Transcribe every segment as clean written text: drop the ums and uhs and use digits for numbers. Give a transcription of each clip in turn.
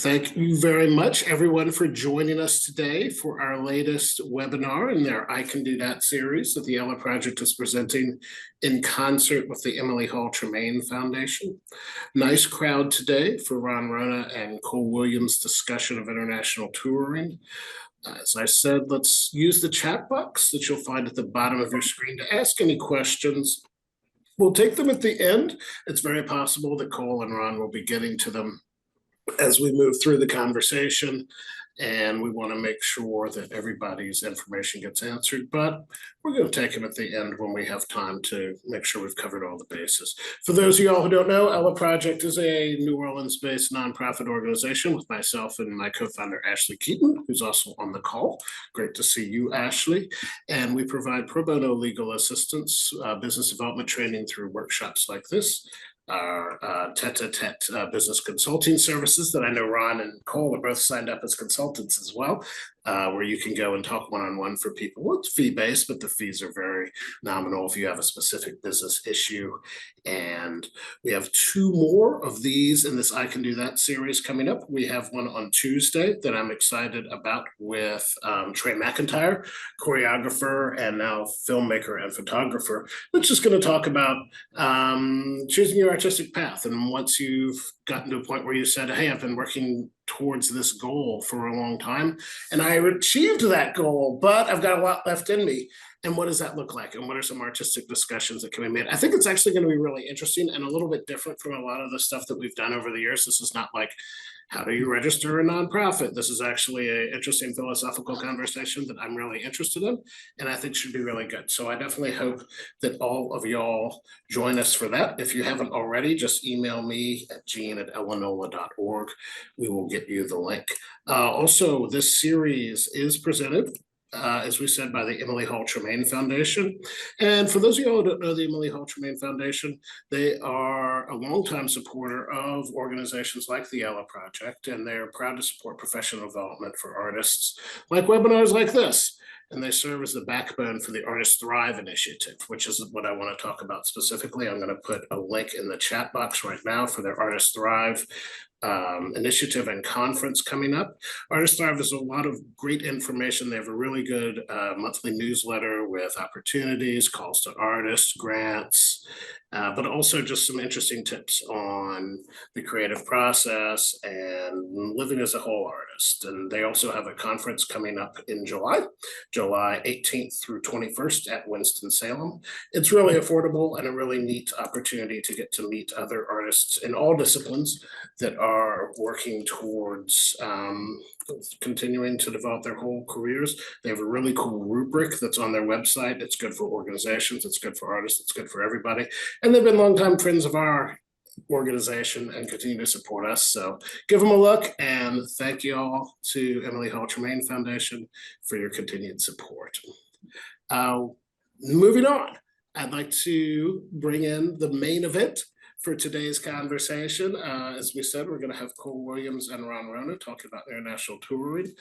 Thank you very much, everyone, for joining us today for our latest webinar in their I Can Do That series that the Ella Project is presenting in concert with the Emily Hall Tremaine Foundation. Nice crowd today for Rona and Cole Williams' discussion of international touring. As I said, let's use the chat box that you'll find at the bottom of your screen to ask any questions. We'll take them at the end. It's very possible that Cole and Ron will be getting to them as we move through the conversation, and we want to make sure that everybody's information gets answered, but we're going to take them at the end when we have time to make sure we've covered all the bases. For those of y'all who don't know, Ella Project is a New Orleans-based nonprofit organization with myself and my co-founder, Ashley Keaton, who's also on the call. Great to see you, Ashley. And we provide pro bono legal assistance, business development training through workshops like this, our tete-a-tete business consulting services that I know Ron and Cole are both signed up as consultants as well, where you can go and talk one-on-one for people. Well, it's fee-based, but the fees are very nominal if you have a specific business issue. And we have 2 more of these in this I Can Do That series coming up. We have one on Tuesday that I'm excited about with Trey McIntyre, choreographer and now filmmaker and photographer, which is going to talk about choosing your artistic path. And once you've gotten to a point where you said, hey, I've been working towards this goal for a long time and I achieved that goal, but I've got a lot left in me. And what does that look like? And what are some artistic discussions that can be made? I think it's actually going to be really interesting and a little bit different from a lot of the stuff that we've done over the years. This is not like, how do you register a nonprofit? This is actually an interesting philosophical conversation that I'm really interested in and I think should be really good. So I definitely hope that all of y'all join us for that. If you haven't already, just email me at gene@ellanola.org. We will get you the link. Also, this series is presented as we said, by the Emily Hall Tremaine Foundation. And for those of you who don't know the Emily Hall Tremaine Foundation, they are a longtime supporter of organizations like the Ella Project, and they're proud to support professional development for artists, like webinars like this. And they serve as the backbone for the Artist Thrive initiative, which is what I want to talk about specifically. I'm going to put a link in the chat box right now for their Artist Thrive initiative and conference coming up. Artist Thrive is a lot of great information. They have a really good monthly newsletter with opportunities, calls to artists, grants, but also just some interesting tips on the creative process and living as a whole artist. And they also have a conference coming up in July 18th through 21st at Winston-Salem. It's really affordable and a really neat opportunity to get to meet other artists in all disciplines that are working towards continuing to develop their whole careers. They have a really cool rubric that's on their website. It's good for organizations, it's good for artists, it's good for everybody. And they've been longtime friends of our organization and continue to support us. So give them a look, and thank you all to Emily Hall Tremaine Foundation for your continued support. Moving on, I'd like to bring in the main event for today's conversation. As we said, we're going to have Cole Williams and Rona talking about international touring.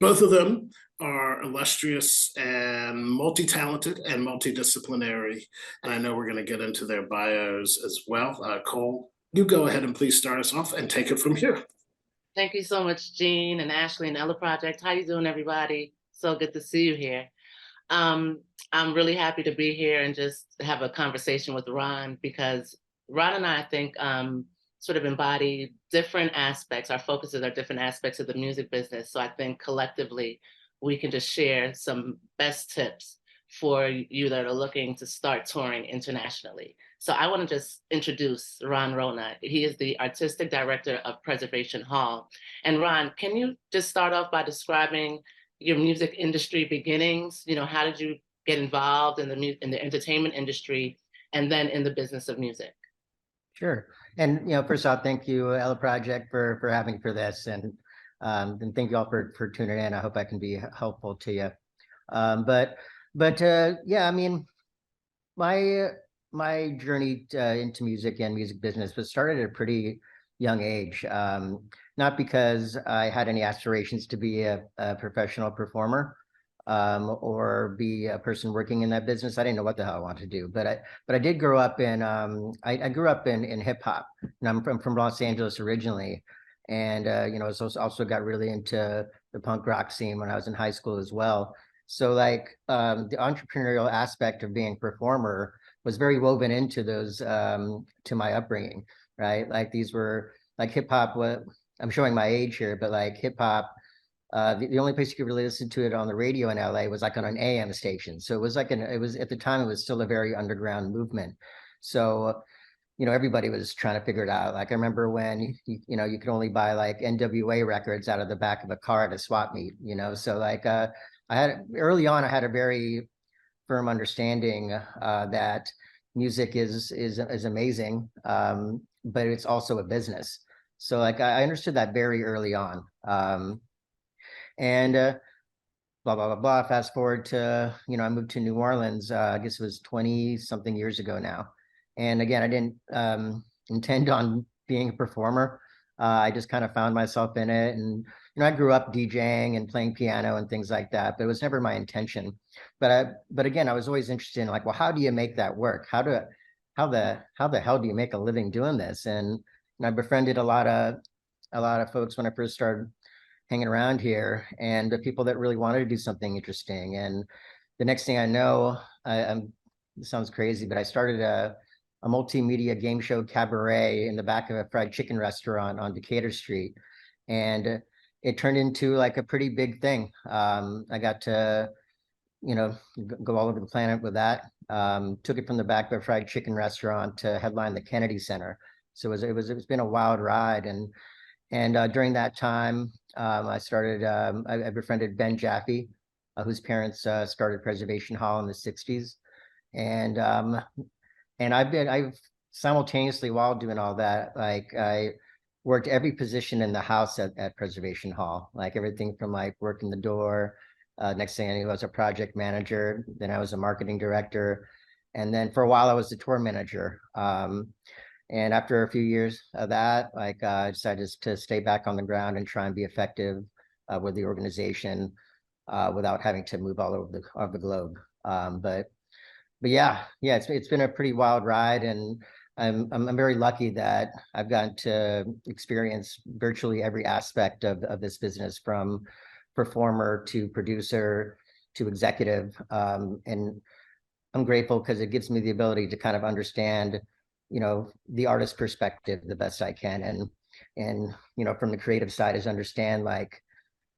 Both of them are illustrious and multi-talented and multidisciplinary, and I know we're going to get into their bios as well. Cole, you go ahead and please start us off and take it from here. Thank you so much, Gene and Ashley and Ella Project. How you doing, everybody? So good to see you here. I'm really happy to be here and just have a conversation with Ron, because Ron and I think sort of embody different aspects. Our focuses are different aspects of the music business. So I think collectively, we can just share some best tips for you that are looking to start touring internationally. So I want to just introduce Ron Rona. He is the Artistic Director of Preservation Hall. And Ron, can you just start off by describing your music industry beginnings? You know, how did you get involved in the entertainment industry and then in the business of music? Sure. And, first off, thank you, Ella Project, for having me for this. And thank you all for tuning in. I hope I can be helpful to you. Yeah, I mean, my journey into music and music business was started at a pretty young age. Not because I had any aspirations to be a professional performer, or be a person working in that business. I didn't know what the hell I wanted to do, but I did grow up in I grew up in hip hop, and I'm from Los Angeles originally, And, so also got really into the punk rock scene when I was in high school as well. So like the entrepreneurial aspect of being a performer was very woven into those, to my upbringing, right? Like these were like hip hop, what I'm showing my age here, but like hip hop, the only place you could really listen to it on the radio in LA was like on an AM station. So it was like it was at the time, it was still a very underground movement. So, everybody was trying to figure it out. Like I remember when, you could only buy like NWA records out of the back of a car at a swap meet, So like, early on, I had a very firm understanding that music is amazing, but it's also a business. So like I understood that very early on. And blah, blah, blah, blah. Fast forward to, I moved to New Orleans, I guess it was 20 something years ago now. And again, I didn't intend on being a performer. I just kind of found myself in it. And, I grew up DJing and playing piano and things like that, but it was never my intention. But again, I was always interested in like, well, how do you make that work? How the hell do you make a living doing this? And I befriended a lot of folks when I first started hanging around here, and the people that really wanted to do something interesting. And the next thing I know, it sounds crazy, but I started a multimedia game show cabaret in the back of a fried chicken restaurant on Decatur Street. And it turned into like a pretty big thing. I got to, go all over the planet with that. Took it from the back of a fried chicken restaurant to headline the Kennedy Center. So it's been a wild ride. And during that time, I befriended Ben Jaffe, whose parents started Preservation Hall in the 60s. And I've simultaneously, while doing all that, like I worked every position in the house at Preservation Hall, like everything from like working the door. Next thing I knew, I was a project manager. Then I was a marketing director. And then for a while, I was the tour manager. And after a few years of that, like I decided to stay back on the ground and try and be effective with the organization without having to move all over the globe. But yeah, it's been a pretty wild ride, and I'm very lucky that I've gotten to experience virtually every aspect of this business, from performer to producer to executive, and I'm grateful because it gives me the ability to kind of understand, the artist perspective the best I can. And, from the creative side is understand like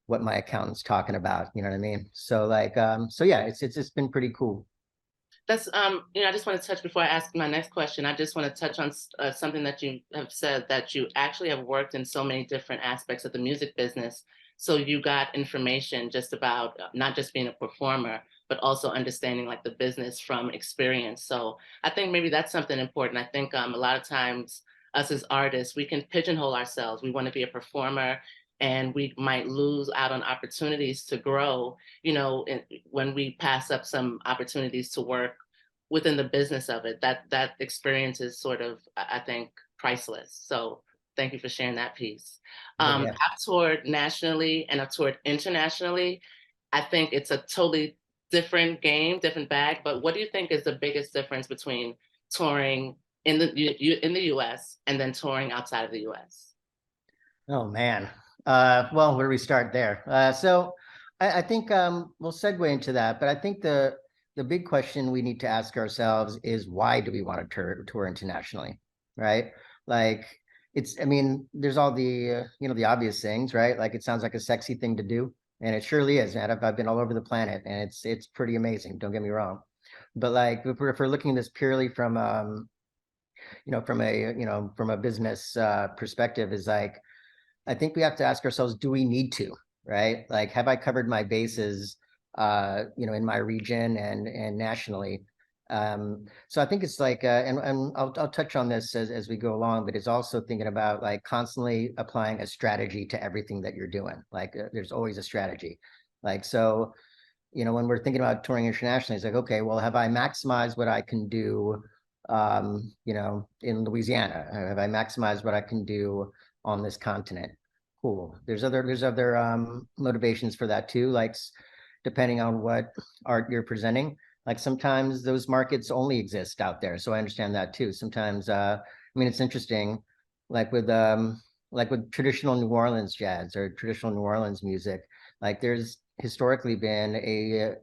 what my accountant's talking about, you know what I mean? So like, so yeah, it's been pretty cool. That's, I just want to touch before I ask my next question. I just want to touch on something that you have said, that you actually have worked in so many different aspects of the music business. So you got information just about not just being a performer, but also understanding like the business from experience. So I think maybe that's something important. I think a lot of times us as artists, we can pigeonhole ourselves. We want to be a performer, and we might lose out on opportunities to grow, when we pass up some opportunities to work within the business of it. That experience is sort of, I think, priceless. So thank you for sharing that piece. Yeah. I've toured nationally and I've toured internationally. I think it's a totally different game, different bag. But what do you think is the biggest difference between touring in the US and then touring outside of the US? Oh man. Well, where do we start there? So I think we'll segue into that, but I think the big question we need to ask ourselves is, why do we want to tour internationally, right? Like I mean, there's all the the obvious things, right? Like it sounds like a sexy thing to do, and it surely is, man. I've been all over the planet, and it's pretty amazing. Don't get me wrong, but like if we're looking at this purely from from a business perspective, is like, I think we have to ask ourselves, do we need to, right? Like, have I covered my bases, in my region and nationally? So I think it's like, and I'll touch on this as we go along, but it's also thinking about like constantly applying a strategy to everything that you're doing. Like, there's always a strategy. Like, so, when we're thinking about touring internationally, it's like, okay, well, have I maximized what I can do, in Louisiana? Have I maximized what I can do on this continent? Cool. There's other motivations for that too, like depending on what art you're presenting. Like sometimes those markets only exist out there, so I understand that too. Sometimes, I mean, it's interesting, like with like with traditional New Orleans jazz or traditional New Orleans music, like there's historically been a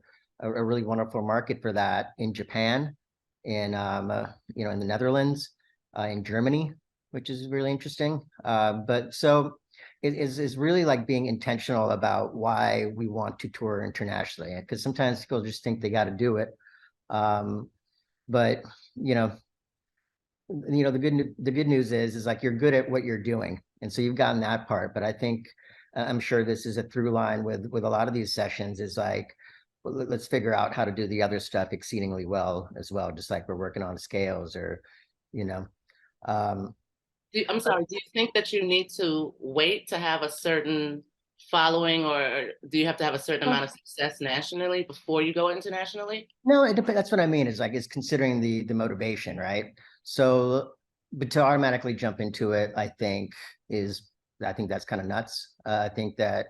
really wonderful market for that in Japan, in in the Netherlands, in Germany, which is really interesting. But so it is really like being intentional about why we want to tour internationally, because sometimes people just think they got to do it. Um, but you know, the good news is like you're good at what you're doing, and so you've gotten that part. But I think I'm sure this is a through line with a lot of these sessions is like, well, let's figure out how to do the other stuff exceedingly well as well, just like we're working on scales or, you know. Um, I'm sorry, do you think that you need to wait to have a certain following, or do you have to have a certain amount of success nationally before you go internationally? No, it depends. That's what I mean. Is like it's considering the motivation, right? So, but to automatically jump into it, I think that's kind of nuts. I think that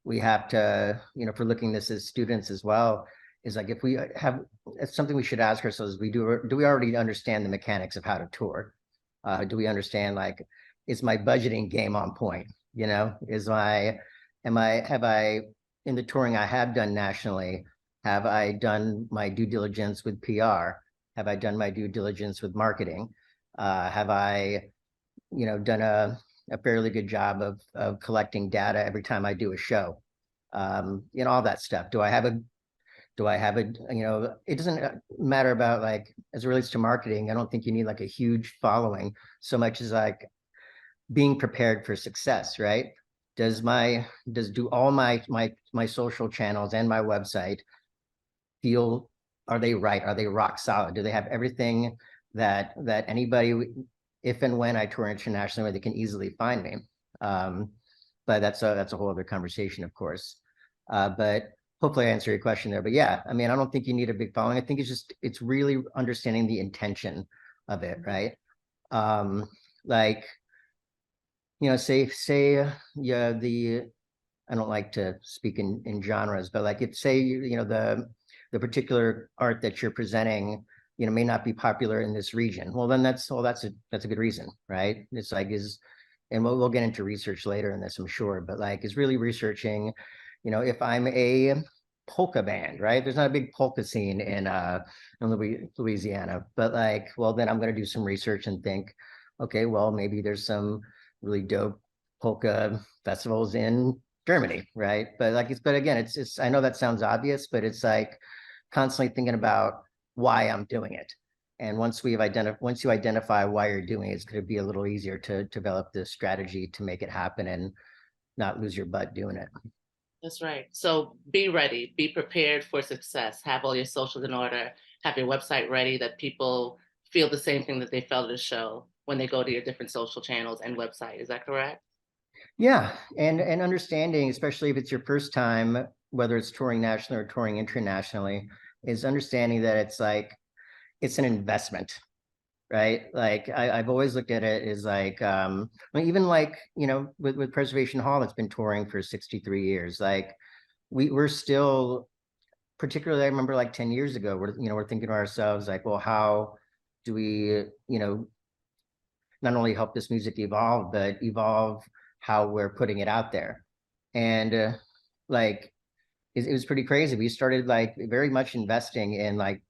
we have to, if we're looking this as students as well, is like if we have, it's something we should ask ourselves: do we already understand the mechanics of how to tour? Do we understand like is my budgeting game on point? Have I in the touring I have done nationally? Have I done my due diligence with PR? Have I done my due diligence with marketing? Have I, done a fairly good job of collecting data every time I do a show? All that stuff. Do I have a, it doesn't matter about like, as it relates to marketing, I don't think you need like a huge following so much as like being prepared for success, right? Do all my social channels and my website feel, are they right? Are they rock solid? Do they have everything that anybody, if and when I tour internationally, where they can easily find me? But that's a whole other conversation, of course. But hopefully I answer your question there. But yeah, I mean, I don't think you need a big following. I think it's really understanding the intention of it, right? Like, say yeah, I don't like to speak in genres, but like if say the particular art that you're presenting, may not be popular in this region. Well, then that's a good reason, right? It's like and we'll get into research later in this, I'm sure, but like is really researching, if I'm a polka band, right? There's not a big polka scene in Louisiana, but like, well, then I'm going to do some research and think, okay, well, maybe there's some really dope polka festivals in Germany, right? But like but again, it's I know that sounds obvious, but it's like constantly thinking about why I'm doing it. And once you identify why you're doing it, it's going to be a little easier to develop the strategy to make it happen and not lose your butt doing it. That's right. So be ready, be prepared for success, have all your socials in order, have your website ready that people feel the same thing that they felt at the show when they go to your different social channels and website. Is that correct? Yeah, and understanding, especially if it's your first time, whether it's touring nationally or touring internationally, is understanding that it's an investment, right? Like I've always looked at it as like even like with Preservation Hall, it's been touring for 63 years. Like we're still, particularly I remember like 10 years ago, we're thinking to ourselves like, well, how do we not only help this music evolve, but evolve how we're putting it out there. And like it was pretty crazy. We started like very much investing in like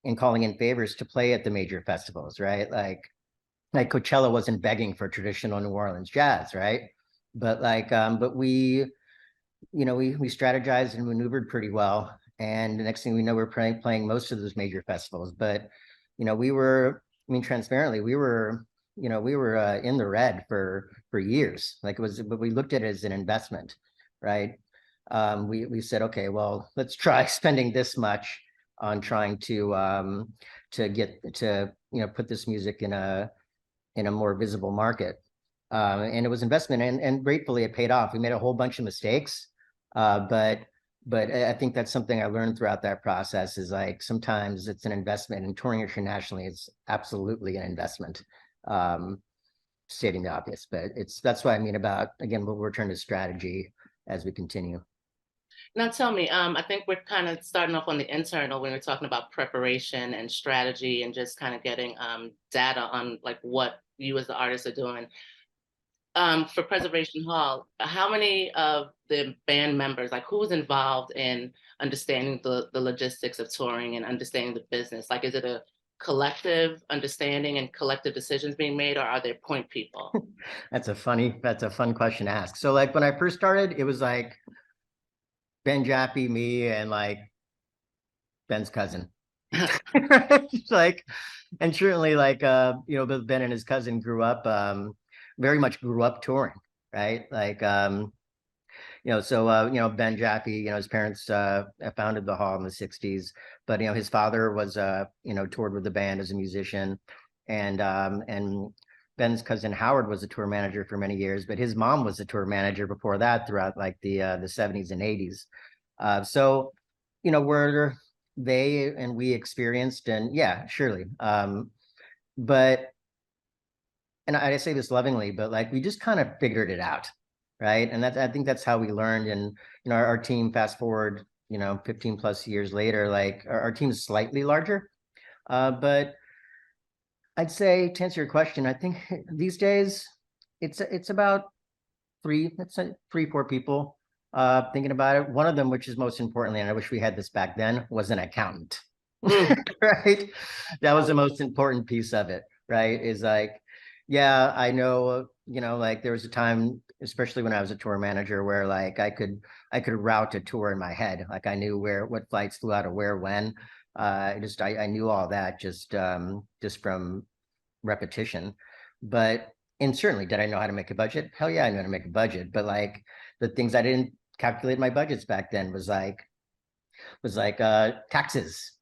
in calling in favors to play at the major festivals, right? Like Coachella wasn't begging for traditional New Orleans jazz, right? But like but we strategized and maneuvered pretty well. And the next thing we know, we're playing most of those major festivals. But we were, I mean, transparently, we were in the red for years. Like it was, but we looked at it as an investment, right? We said, okay, well, let's try spending this much on trying to get to put this music in a more visible market. And it was investment, and gratefully it paid off. We made a whole bunch of mistakes, but I think that's something I learned throughout that process is like sometimes it's an investment, and touring internationally is absolutely an investment. Stating the obvious, but that's what I mean about, again, we'll return to strategy as we continue. Now tell me, I think we're kind of starting off on the internal when we're talking about preparation and strategy and just kind of getting data on like what you as the artist are doing. for Preservation Hall, how many of the band members, like who's involved in understanding the logistics of touring and understanding the business? Like, is it a collective understanding and collective decisions being made, or are there point people? That's a fun question to ask. So like when I first started, it was like Ben Jaffe, me, and like Ben's cousin. Like, and certainly like both Ben and his cousin very much grew up touring, right? Like Ben Jaffe, his parents founded the hall in the 60s, but his father was toured with the band as a musician, and Ben's cousin Howard was a tour manager for many years, but his mom was a tour manager before that throughout like the 70s and 80s. So where they and we experienced, and yeah, surely. But and I say this lovingly, but like we just kind of figured it out, right? And I think that's how we learned. And our team, fast forward 15 plus years later, like our team's slightly larger, but I'd say, to answer your question, I think these days it's about three, 4 people thinking about it. One of them, which is most importantly, and I wish we had this back then, was an accountant. Right? That was the most important piece of it, right? Is like, yeah, I know, like there was a time, especially when I was a tour manager, where like I could route a tour in my head. Like I knew what flights flew out of where, when. I knew all that just from repetition. But and certainly, did I know how to make a budget? Hell yeah, I know how to make a budget. But like the things I didn't calculate my budgets back then was like taxes,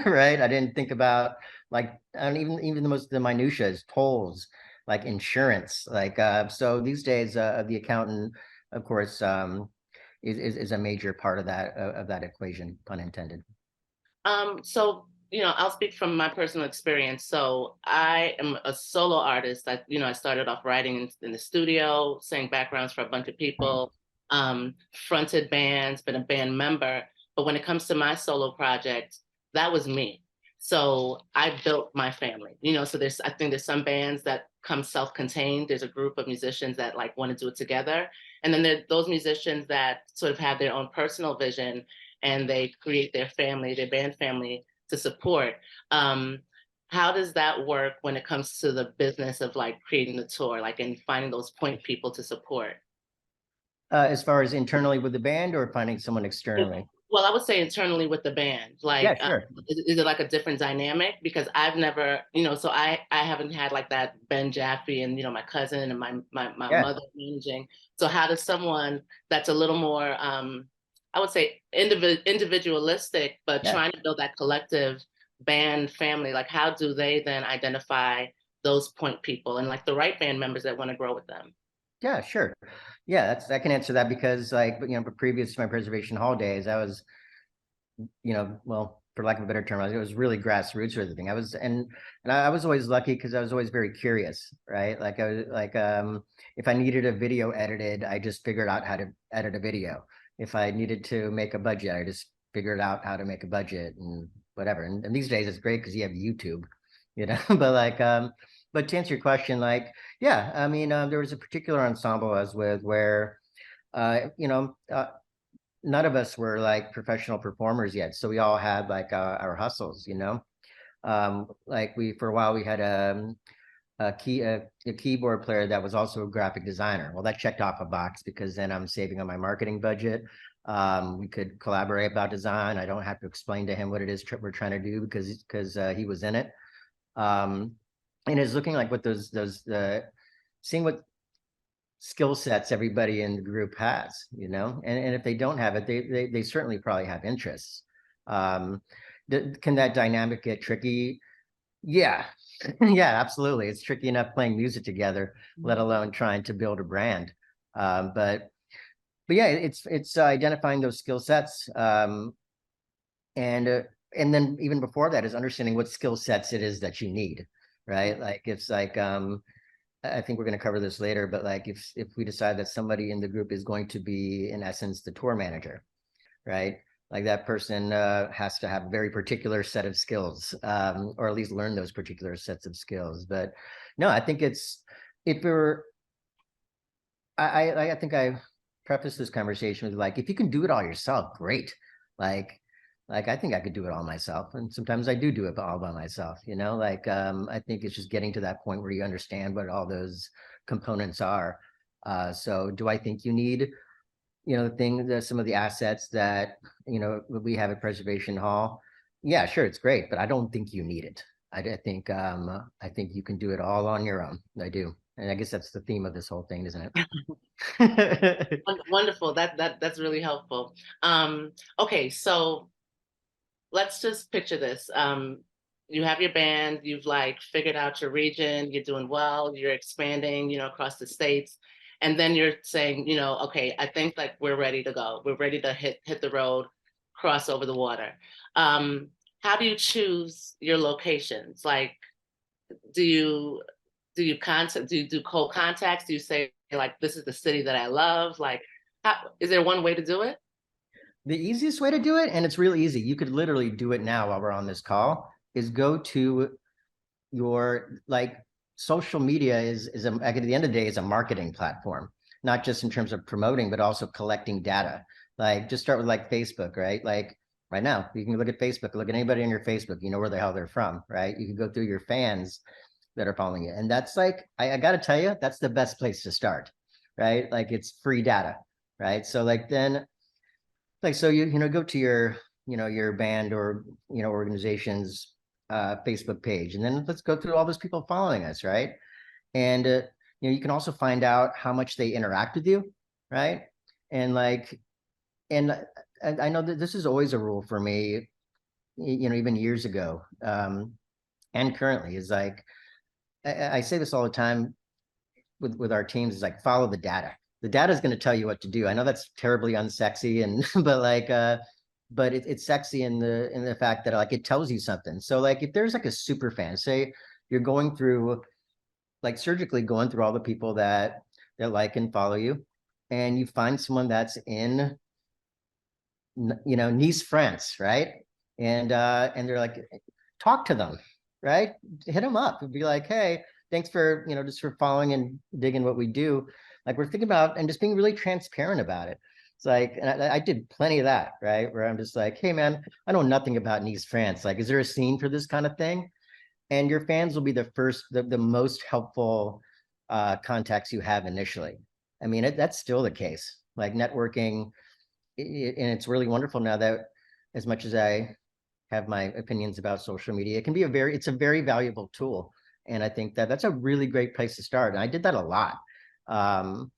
right? I didn't think about like, and even the minutia is tolls, like insurance. Like so these days, the accountant, of course, is a major part of that equation, pun intended. So, I'll speak from my personal experience. So I am a solo artist. I started off writing in the studio, sang backgrounds for a bunch of people, fronted bands, been a band member. But when it comes to my solo project, that was me. So I built my family, so I think there's some bands that come self-contained. There's a group of musicians that like want to do it together. And then there are those musicians that sort of have their own personal vision and they create their family, their band family to support. Um, how does that work when it comes to the business of like creating the tour, like and finding those point people to support? As far as internally with the band or finding someone externally? Well, I would say internally with the band, Yeah, like, sure. is it like a different dynamic? Because I've never, so I haven't had like that Ben Jaffe and my cousin and my Yeah, mother managing. So how does someone that's a little more, I would say individualistic, but yeah. trying to build that collective band family, like how do they then identify those point people and like the right band members that want to grow with them? Yeah, sure. Yeah, I can answer that because like, previous to my Preservation Hall days, I was, well, for lack of a better term, it was really grassroots or everything. I was always lucky because I was always very curious, right? Like I was like, if I needed a video edited, I just figured out how to edit a video. If I needed to make a budget, I just figured out how to make a budget and whatever. And these days it's great because you have YouTube, but like, but to answer your question, like, yeah, I mean, there was a particular ensemble I was with where, none of us were like professional performers yet. So we all had like our hustles. Like for a while we had a keyboard player that was also a graphic designer. Well, that checked off a box because then I'm saving on my marketing budget. We could collaborate about design. I don't have to explain to him what it is we're trying to do because he was in it. And it's looking like what seeing what skill sets everybody in the group has, and if they don't have it, they certainly probably have interests. Can that dynamic get tricky? Yeah. Yeah, absolutely. It's tricky enough playing music together, let alone trying to build a brand. But yeah, it's identifying those skill sets, and then even before that is understanding what skill sets it is that you need, right? Like it's like I think we're going to cover this later, but like if we decide that somebody in the group is going to be in essence the tour manager, right? Like that person has to have a very particular set of skills, or at least learn those particular sets of skills. But no, I think if we're I think I prefaced this conversation with like, if you can do it all yourself, great. Like, like I think I could do it all myself, and sometimes I do it all by myself. You know, like I think it's just getting to that point where you understand what all those components are. So, do I think you need, you know, some of the assets that, you know, we have at Preservation Hall? Yeah, sure, it's great, but I don't think you need it. I think you can do it all on your own. I do, and I guess that's the theme of this whole thing, isn't it? Wonderful. That's really helpful. Okay, so let's just picture this. You have your band, you've like figured out your region, you're doing well, you're expanding, you know, across the states. And then you're saying, you know, okay, I think like we're ready to go. We're ready to hit the road, cross over the water. Um, how do you choose your locations? Like, do you do you do cold contacts? Do you say like this is the city that I love? Like, is there one way to do it? The easiest way to do it, and it's really easy, you could literally do it now while we're on this call, is go to your like social media is at the end of the day is a marketing platform, not just in terms of promoting, but also collecting data. Like just start with like Facebook, right? Like right now, you can look at Facebook, look at anybody on your Facebook, you know where the hell they're from, right? You can go through your fans that are following you. And that's like, I got to tell you, that's the best place to start, right? Like it's free data, right? So like then like so you know go to your you know your band or you know organization's Facebook page, and then let's go through all those people following us, right? And you know you can also find out how much they interact with you, right? And like and I know that this is always a rule for me, you know, even years ago, and currently is like I say this all the time with our teams is like follow the data. The data is going to tell you what to do. I know that's terribly unsexy and but like but it's sexy in the fact that like it tells you something. So like if there's like a super fan, say you're going through like surgically going through all the people that like and follow you, and you find someone that's in you know Nice, France, right? And they're like talk to them, right? Hit them up and be like, hey, thanks for you know just for following and digging what we do. Like we're thinking about and just being really transparent about it. It's like, and I did plenty of that, right? Where I'm just like, hey man, I know nothing about Nice, France. Like, is there a scene for this kind of thing? And your fans will be the most helpful contacts you have initially. I mean, that's still the case. Like networking, and it's really wonderful now that as much as I have my opinions about social media, it can be it's a very valuable tool. And I think that that's a really great place to start. And I did that a lot. Um,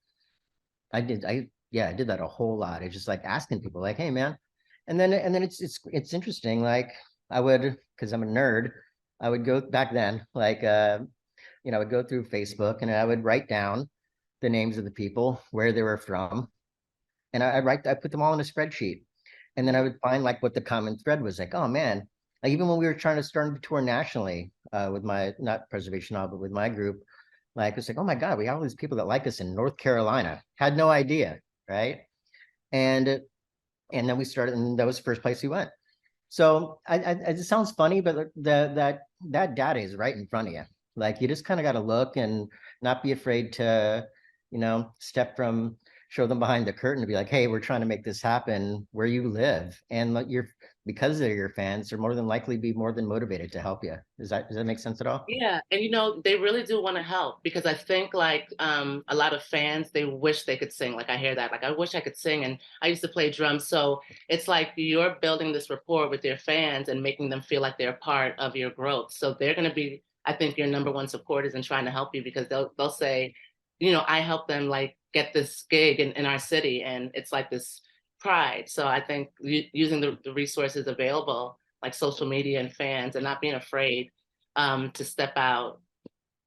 I did that a whole lot. It's just like asking people like, hey man. And then it's interesting. Like I would, because I'm a nerd, I would go back then, like you know, I would go through Facebook and I would write down the names of the people, where they were from, and I put them all in a spreadsheet, and then I would find like what the common thread was. Like, oh man, like even when we were trying to start a tour nationally with my not Preservation Hall, but with my group, like it's like, oh my God, we have all these people that like us in North Carolina. Had no idea, right? And and then we started, and that was the first place we went. So it sounds funny, but that data is right in front of you. Like you just kind of got to look and not be afraid to, you know, show them behind the curtain to be like, hey, we're trying to make this happen where you live, and you're because they're your fans, they're more than likely be more than motivated to help you. Does that make sense at all? Yeah, and you know, they really do want to help because I think like a lot of fans, they wish they could sing. Like I hear that, like I wish I could sing, and I used to play drums. So it's like you're building this rapport with your fans and making them feel like they're part of your growth. So they're going to be, I think, your number one supporters in trying to help you because they'll say, you know, I helped them like get this gig in our city, and it's like this pride. So I think using the resources available, like social media and fans, and not being afraid to step out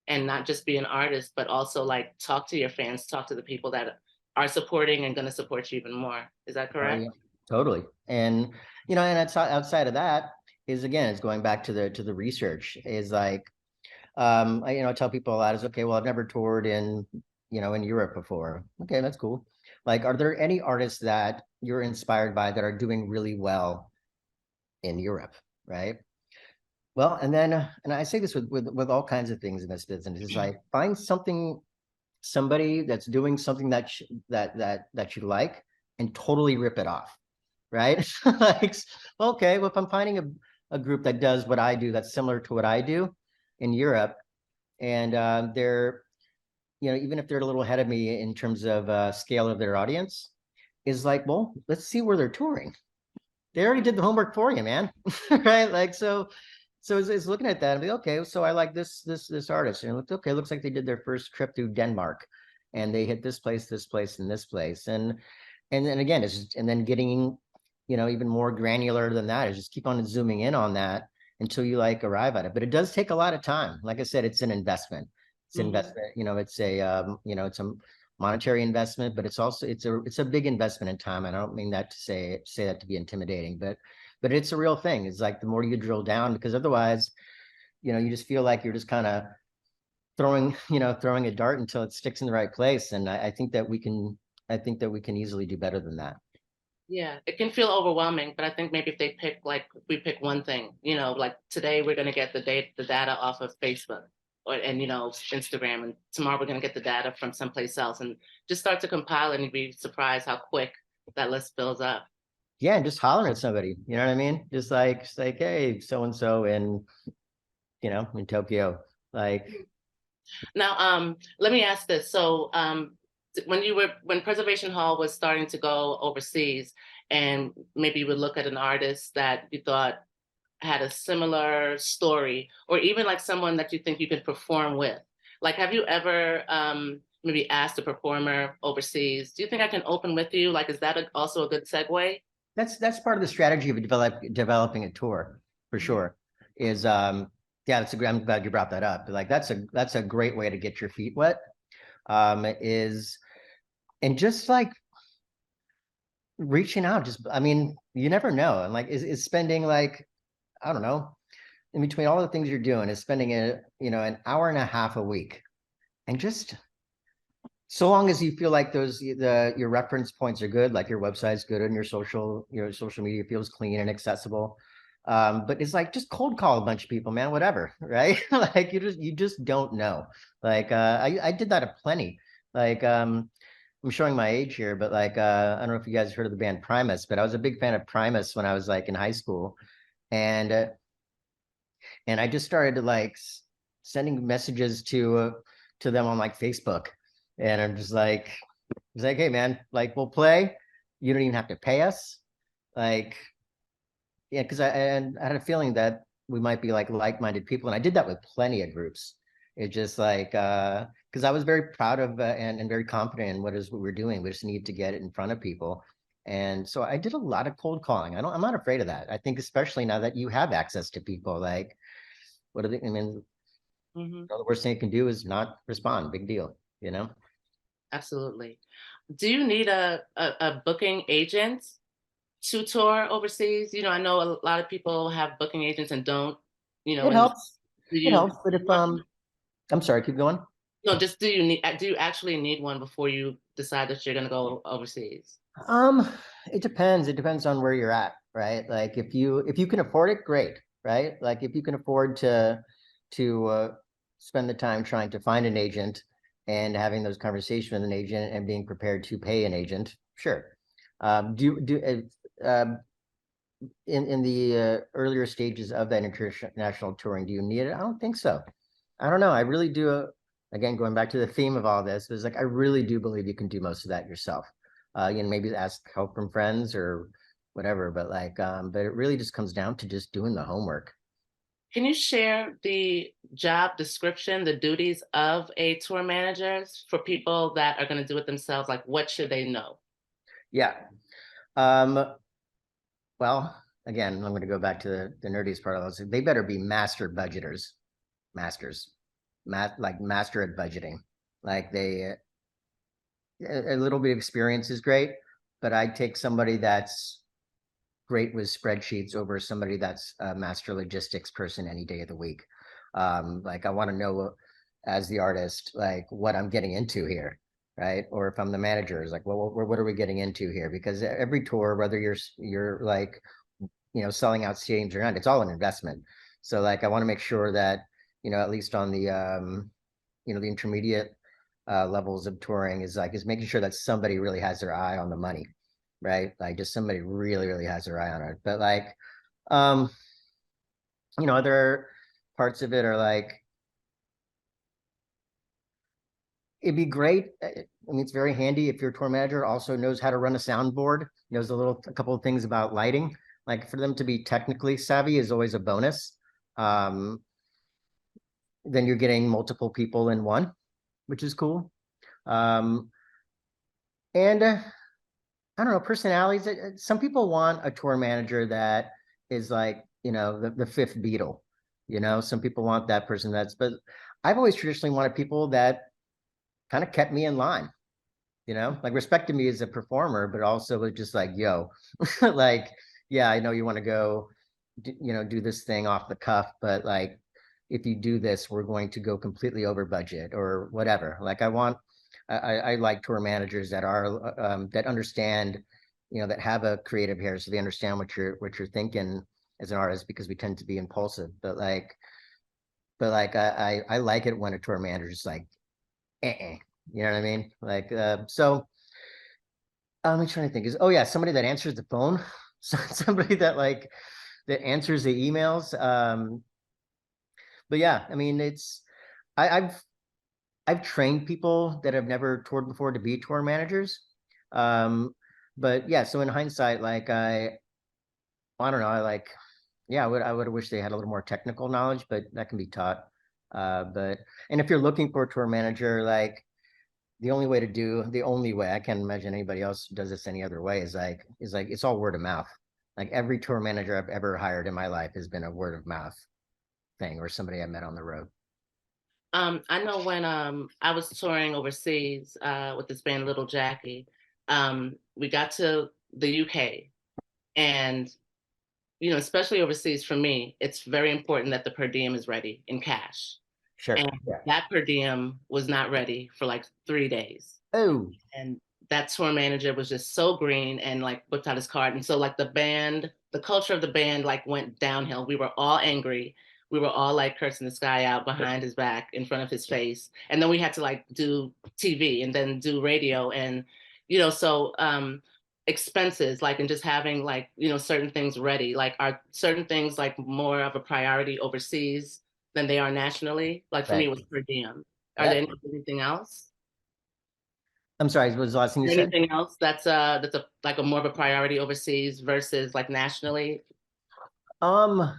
and not just be an artist, but also like talk to your fans, talk to the people that are supporting and going to support you even more. Is that Oh correct? yeah, totally. And you know, and outside of that is again, it's going back to the research is like I you know I tell people a lot is okay, well, I've never toured in you know in Europe before. Okay, that's cool. Like, are there any artists that you're inspired by that are doing really well in Europe, right? Well, and then and I say this with all kinds of things in this business is like find something somebody that's doing something that you like and totally rip it off, right? Like, okay, well, if I'm finding a group that does what I do, that's similar to what I do in Europe, and they're, even if they're a little ahead of me in terms of scale of their audience, is like, well, let's see where they're touring. They already did the homework for you, man. Right? Like, so it's looking at that and be, okay, so I like this artist, and it looked okay. Looks like they did their first trip through Denmark, and they hit this place, and this place, and then again, and then getting, even more granular than that is just keep on zooming in on that until you like arrive at it. But it does take a lot of time. Like I said, it's an investment. It's an investment. It's a monetary investment, but it's a big investment in time. And I don't mean that to say that to be intimidating, but it's a real thing. It's like the more you drill down, because otherwise, you just feel like you're just kind of throwing a dart until it sticks in the right place. And I think that we can easily do better than that. Yeah, it can feel overwhelming, but I think maybe if we pick one thing, like today we're going to get the data off of Facebook and Instagram, and tomorrow we're going to get the data from someplace else, and just start to compile, and you'd be surprised how quick that list fills up. Yeah, and just hollering at somebody, you know what I mean? Just like, hey, so and so in Tokyo, like. Now, let me ask this. So, when Preservation Hall was starting to go overseas, and maybe you would look at an artist that you thought had a similar story, or even like someone that you think you could perform with, like, have you ever maybe asked a performer overseas, do you think I can open with you? Like, is that also a good segue? That's part of the strategy of developing a tour, for sure. Is yeah, I'm glad you brought that up. Like, that's a great way to get your feet wet. And just like reaching out, I mean, you never know. And like, is spending, like, I don't know, in between all the things you're doing, is spending an hour and a half a week, and just so long as you feel like your reference points are good, like your website's good and your social media feels clean and accessible. But it's like, just cold call a bunch of people, man, whatever, right? Like, you just don't know. Like, I did that a plenty. Like, I'm showing my age here, but like, I don't know if you guys heard of the band Primus, but I was a big fan of Primus when I was like in high school. And I just started to like sending messages to them on like Facebook. And I'm just like, it's like, hey man, like, we'll play. You don't even have to pay us. Like, yeah, because I had a feeling that we might be like-minded people. And I did that with plenty of groups. It's just like, because I was very proud of and very confident in what we're doing. We just need to get it in front of people. And so I did a lot of cold calling. I'm not afraid of that. I think especially now that you have access to people, like, what are they? I mean, the worst thing you can do is not respond. Big deal, Absolutely. Do you need a booking agent to tour overseas? I know a lot of people have booking agents and don't, It and helps. do It you helps. But if I'm sorry, keep going. no, just do you actually need one before you decide that you're going to go overseas? Um, it depends. It depends on where you're at, right? Like, if you can afford it, great, right? Like, if you can afford to spend the time trying to find an agent and having those conversations with an agent and being prepared to pay an agent, sure. In the earlier stages of that international touring, do you need it? I don't think so. I don't know. I really do. Again, going back to the theme of all this, is like, I really do believe you can do most of that yourself. Maybe ask help from friends or whatever, but like, but it really just comes down to just doing the homework. Can you share the job description, the duties of a tour manager for people that are going to do it themselves? Like, what should they know? Yeah. Well, again, I'm going to go back to the nerdiest part of those. They better be master budgeters, like master at budgeting. Like, a little bit of experience is great, but I'd take somebody that's great with spreadsheets over somebody that's a master logistics person any day of the week. Like, I want to know, as the artist, like, what I'm getting into here, right? Or if I'm the manager, is like, well, what are we getting into here? Because every tour, whether you're like, selling out stadiums or not, it's all an investment. So like, I want to make sure that, at least on the the intermediate levels of touring is making sure that somebody really has their eye on the money, right? Like just somebody really, really has their eye on it. But like, um, other parts of it are like, it'd be great. I mean, it's very handy if your tour manager also knows how to run a soundboard, knows a couple of things about lighting. Like for them to be technically savvy is always a bonus. Um, then you're getting multiple people in one, which is cool. Um, and I don't know, personalities. Some people want a tour manager that is like, the fifth Beatle. Some people want that person but I've always traditionally wanted people that kind of kept me in line, like respected me as a performer, but also was just like, yo, like, yeah, I know you want to go, do this thing off the cuff, but like, if you do this, we're going to go completely over budget or whatever. Like I like tour managers that are, that understand, that have a creative hair. So they understand what you're thinking as an artist, because we tend to be impulsive, but I like it when a tour manager is like, you know what I mean? Like, so I'm trying to think oh yeah, somebody that answers the phone, somebody that answers the emails. But yeah, I mean, I, I've I've trained people that have never toured before to be tour managers. Um, but yeah, so in hindsight, like I don't know, yeah, I would wish they had a little more technical knowledge, but that can be taught. And if you're looking for a tour manager, like the only way, I can't imagine anybody else does this any other way, is like it's all word of mouth. Like every tour manager I've ever hired in my life has been a word of mouth thing, or somebody I met on the road. I know when I was touring overseas with this band Little Jackie, we got to the UK, and especially overseas for me, it's very important that the per diem is ready in cash. Sure. And Yeah. that per diem was not ready for like 3 days. Oh, And that tour manager was just so green and like whipped out his card. And so like the culture of the band like went downhill. We were all angry. We were all like cursing this guy out behind his back in front of his face. And then we had to like do TV and then do radio and so expenses like and just having like certain things ready. Like are certain things like more of a priority overseas than they are nationally? Like for me right. it was per diem. Are there That, anything else? I'm sorry, what was the last thing you said? Anything else that's a like a more of a priority overseas versus like nationally? Um,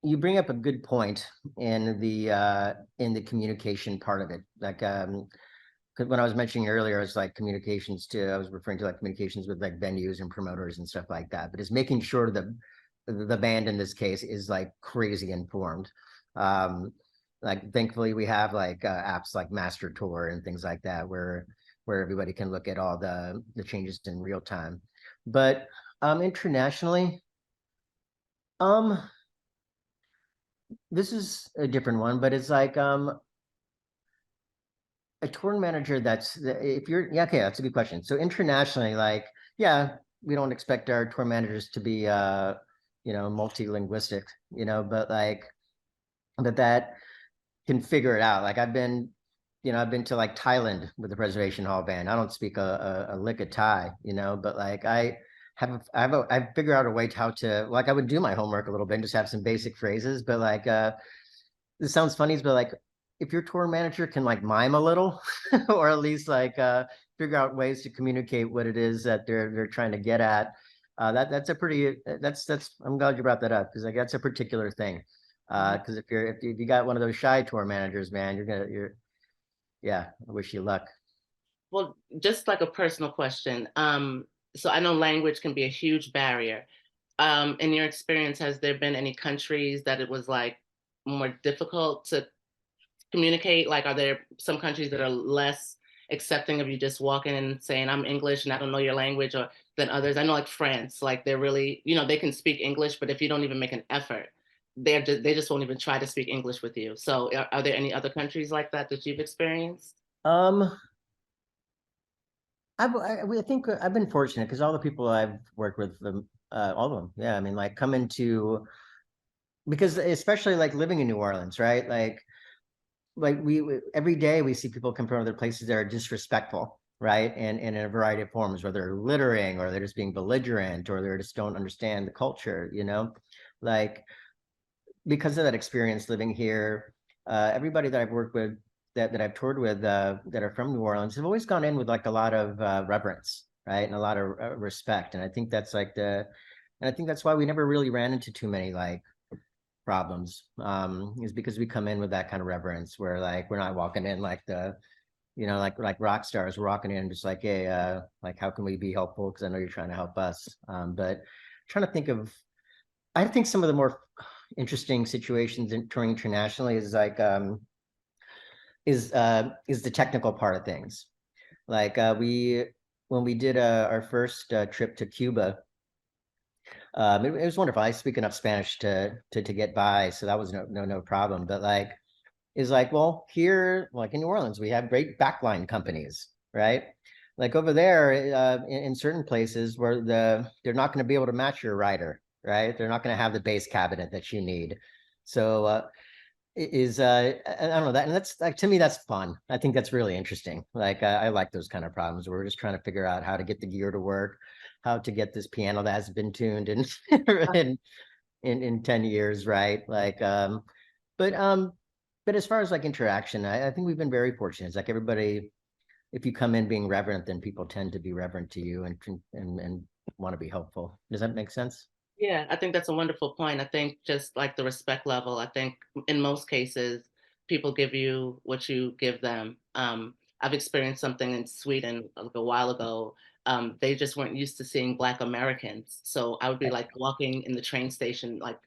you bring up a good point in the communication part of it. Like 'cause when I was mentioning earlier, it's like communications too. I was referring to like communications with like venues and promoters and stuff like that. But it's making sure that the band in this case is like crazy informed. Um, like thankfully we have like apps like Master Tour and things like that where everybody can look at all the changes in real time. But internationally, um, this is a different one, but it's like a tour manager if you're yeah, okay, that's a good question. So internationally, like, yeah, we don't expect our tour managers to be multi-linguistic, but like that can figure it out. Like I've been to like Thailand with the Preservation Hall band. I don't speak a lick of Thai, but like I've figured out a way to how to, like, I would do my homework a little bit and just have some basic phrases, but like this sounds funny, but like if your tour manager can like mime a little or at least like figure out ways to communicate what it is that they're trying to get at, that's a pretty that's I'm glad you brought that up, because like that's a particular thing. Because if you got one of those shy tour managers, man, you're yeah, I wish you luck. Well, just like a personal question. So I know language can be a huge barrier. In your experience, has there been any countries that it was like more difficult to communicate? Like, are there some countries that are less accepting of you just walking in and saying, I'm English and I don't know your language, or than others? I know like France, like they're really, they can speak English, but if you don't even make an effort, they just won't even try to speak English with you. So are there any other countries like that that you've experienced? Um, I think I've been fortunate because all the people I've worked with, all of them, yeah. I mean, like coming to, because especially like living in New Orleans, right? Like like every day we see people come from other places that are disrespectful, right? And in a variety of forms, whether they're littering or they're just being belligerent or they just don't understand the culture, you know, like because of that experience living here, everybody that I've worked with, that I've toured with, that are from New Orleans, have always gone in with like a lot of reverence, right, and a lot of respect. And I think that's like and I think that's why we never really ran into too many like problems. Is because we come in with that kind of reverence, where like we're not walking in like like rock stars. We're walking in just like, hey, like how can we be helpful? Because I know you're trying to help us. But trying to think of, I think some of the more interesting situations in touring internationally is like is the technical part of things. Like we when we did our first trip to Cuba, it was wonderful. I speak enough Spanish to get by, so that was no problem. But like is like, well, here, like in New Orleans, we have great backline companies, right? Like over there, in certain places where they're not going to be able to match your rider, right? They're not going to have the bass cabinet that you need. So I don't know that, and that's like to me that's fun. I think that's really interesting. Like I like those kind of problems where we're just trying to figure out how to get the gear to work, how to get this piano that hasn't been tuned in in in 10 years, right? Like but but as far as like interaction, I think we've been very fortunate. It's like everybody, if you come in being reverent, then people tend to be reverent to you and want to be helpful. Does that make sense? Yeah, I think that's a wonderful point. I think just like the respect level, I think in most cases, people give you what you give them. I've experienced something in Sweden like a while ago. They just weren't used to seeing Black Americans. So I would be like walking in the train station, like